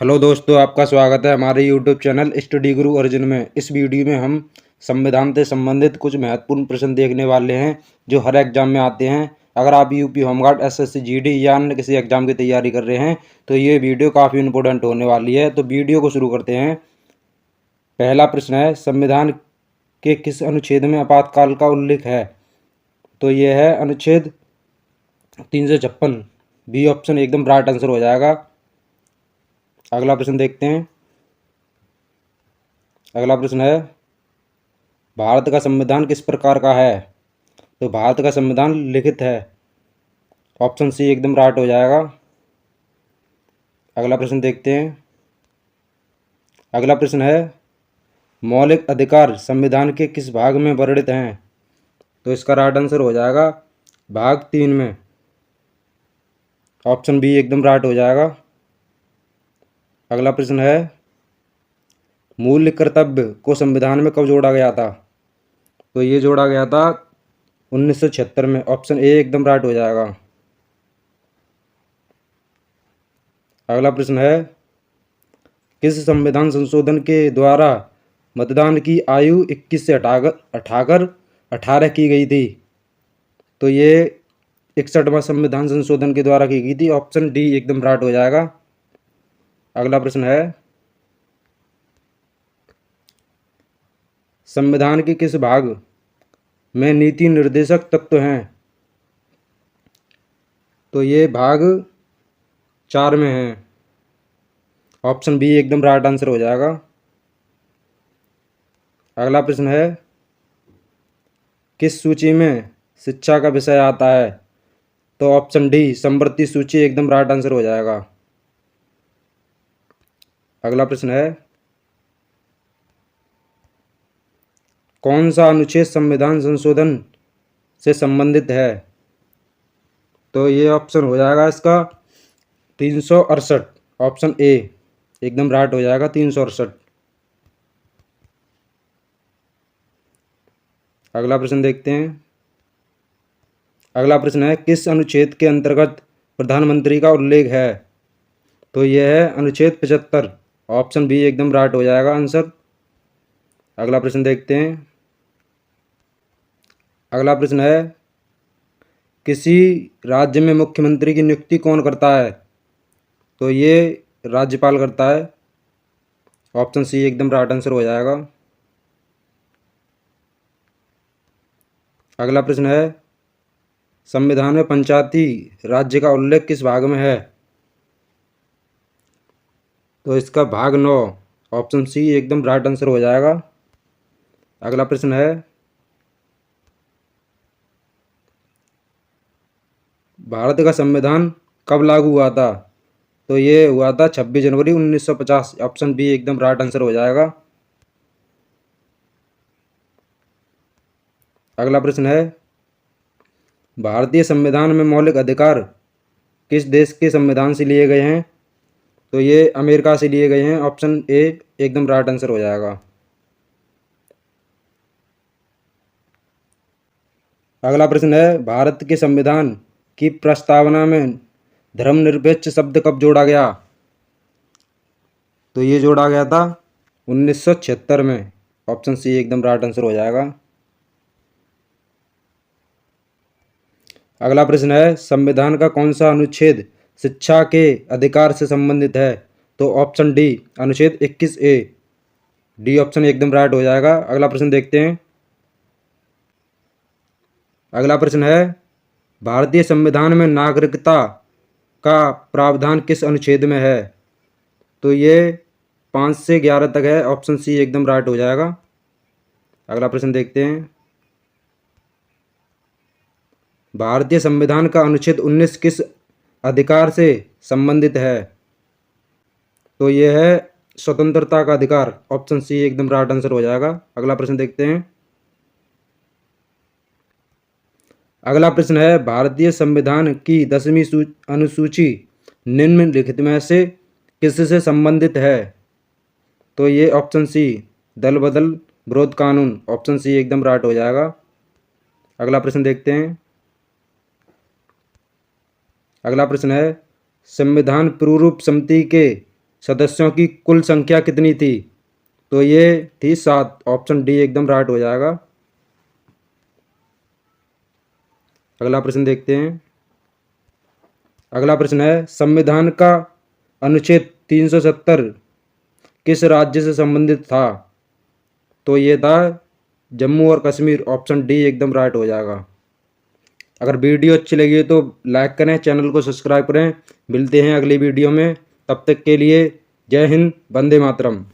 Hello दोस्तों, आपका स्वागत है हमारे यूट्यूब चैनल स्टडी गुरु अर्जुन में। इस वीडियो में हम संविधान से संबंधित कुछ महत्वपूर्ण प्रश्न देखने वाले हैं जो हर एग्जाम में आते हैं। अगर आप यूपी होमगार्ड, एसएससी, जीडी या अन्य किसी एग्जाम की तैयारी कर रहे हैं तो ये वीडियो काफ़ी इंपॉर्टेंट होने वाली है। तो वीडियो को शुरू करते हैं। पहला प्रश्न है, संविधान के किस अनुच्छेद में आपातकाल का उल्लेख है? तो ये है अनुच्छेद 356। बी ऑप्शन एकदम राइट आंसर हो जाएगा। अगला प्रश्न देखते हैं। अगला प्रश्न है, भारत का संविधान किस प्रकार का है? तो भारत का संविधान लिखित है। ऑप्शन सी एकदम राइट हो जाएगा। अगला प्रश्न देखते हैं। अगला प्रश्न है, मौलिक अधिकार संविधान के किस भाग में वर्णित हैं? तो इसका राइट आंसर हो जाएगा भाग 3 में। ऑप्शन बी एकदम राइट हो जाएगा। अगला प्रश्न है, मूल कर्तव्य को संविधान में कब जोड़ा गया था? तो ये जोड़ा गया था 1976 में। ऑप्शन ए एकदम राइट हो जाएगा। अगला प्रश्न है, किस संविधान संशोधन के द्वारा मतदान की आयु 21 से हटाकर 18 की गई थी? तो ये 61वां संविधान संशोधन के द्वारा की गई थी। ऑप्शन डी एकदम राइट हो जाएगा। अगला प्रश्न है, संविधान के किस भाग में नीति निर्देशक तत्व हैं? तो ये भाग 4 में है। ऑप्शन बी एकदम राइट आंसर हो जाएगा। अगला प्रश्न है, किस सूची में शिक्षा का विषय आता है? तो ऑप्शन डी समवर्ती सूची एकदम राइट आंसर हो जाएगा। अगला प्रश्न है, कौन सा अनुच्छेद संविधान संशोधन से संबंधित है? तो ये ऑप्शन हो जाएगा इसका 368। ऑप्शन ए एकदम राइट हो जाएगा 368। अगला प्रश्न देखते हैं। अगला प्रश्न है, किस अनुच्छेद के अंतर्गत प्रधानमंत्री का उल्लेख है? तो यह है अनुच्छेद 75। ऑप्शन बी एकदम राइट हो जाएगा आंसर। अगला प्रश्न देखते हैं। अगला प्रश्न है, किसी राज्य में मुख्यमंत्री की नियुक्ति कौन करता है? तो ये राज्यपाल करता है। ऑप्शन सी एकदम राइट आंसर हो जाएगा। अगला प्रश्न है, संविधान में पंचायती राज्य का उल्लेख किस भाग में है? तो इसका भाग 9। ऑप्शन सी एकदम राइट आंसर हो जाएगा। अगला प्रश्न है, भारत का संविधान कब लागू हुआ था? तो ये हुआ था 26 जनवरी 1950। ऑप्शन बी एकदम राइट आंसर हो जाएगा। अगला प्रश्न है, भारतीय संविधान में मौलिक अधिकार किस देश के संविधान से लिए गए हैं? तो ये अमेरिका से लिए गए हैं। ऑप्शन ए एकदम राइट आंसर हो जाएगा। अगला प्रश्न है, भारत के संविधान की प्रस्तावना में धर्मनिरपेक्ष शब्द कब जोड़ा गया? तो ये जोड़ा गया था 1976 में। ऑप्शन सी एकदम राइट आंसर हो जाएगा। अगला प्रश्न है, संविधान का कौन सा अनुच्छेद शिक्षा के अधिकार से संबंधित है? तो ऑप्शन डी अनुच्छेद 21 ए। डी ऑप्शन एकदम राइट हो जाएगा। अगला प्रश्न देखते हैं। अगला प्रश्न है, भारतीय संविधान में नागरिकता का प्रावधान किस अनुच्छेद में है? तो ये 5 से 11 तक है। ऑप्शन सी एकदम राइट हो जाएगा। अगला प्रश्न देखते हैं। भारतीय संविधान का अनुच्छेद 19 किस अधिकार से संबंधित है? तो यह है स्वतंत्रता का अधिकार। ऑप्शन सी एकदम राइट आंसर हो जाएगा। अगला प्रश्न देखते हैं। अगला प्रश्न है, भारतीय संविधान की 10वीं अनुसूची निम्नलिखित में से किससे संबंधित है? तो ये ऑप्शन सी दल बदल विरोध कानून। ऑप्शन सी एकदम राइट हो जाएगा। अगला प्रश्न देखते हैं। अगला प्रश्न है, संविधान प्रारूप समिति के सदस्यों की कुल संख्या कितनी थी? तो ये थी 7। ऑप्शन डी एकदम राइट हो जाएगा। अगला प्रश्न देखते हैं। अगला प्रश्न है, संविधान का अनुच्छेद 370 किस राज्य से संबंधित था? तो ये था जम्मू और कश्मीर। ऑप्शन डी एकदम राइट हो जाएगा। अगर वीडियो अच्छी लगी तो लाइक करें, चैनल को सब्सक्राइब करें। मिलते हैं अगली वीडियो में, तब तक के लिए जय हिंद, वंदे मातरम।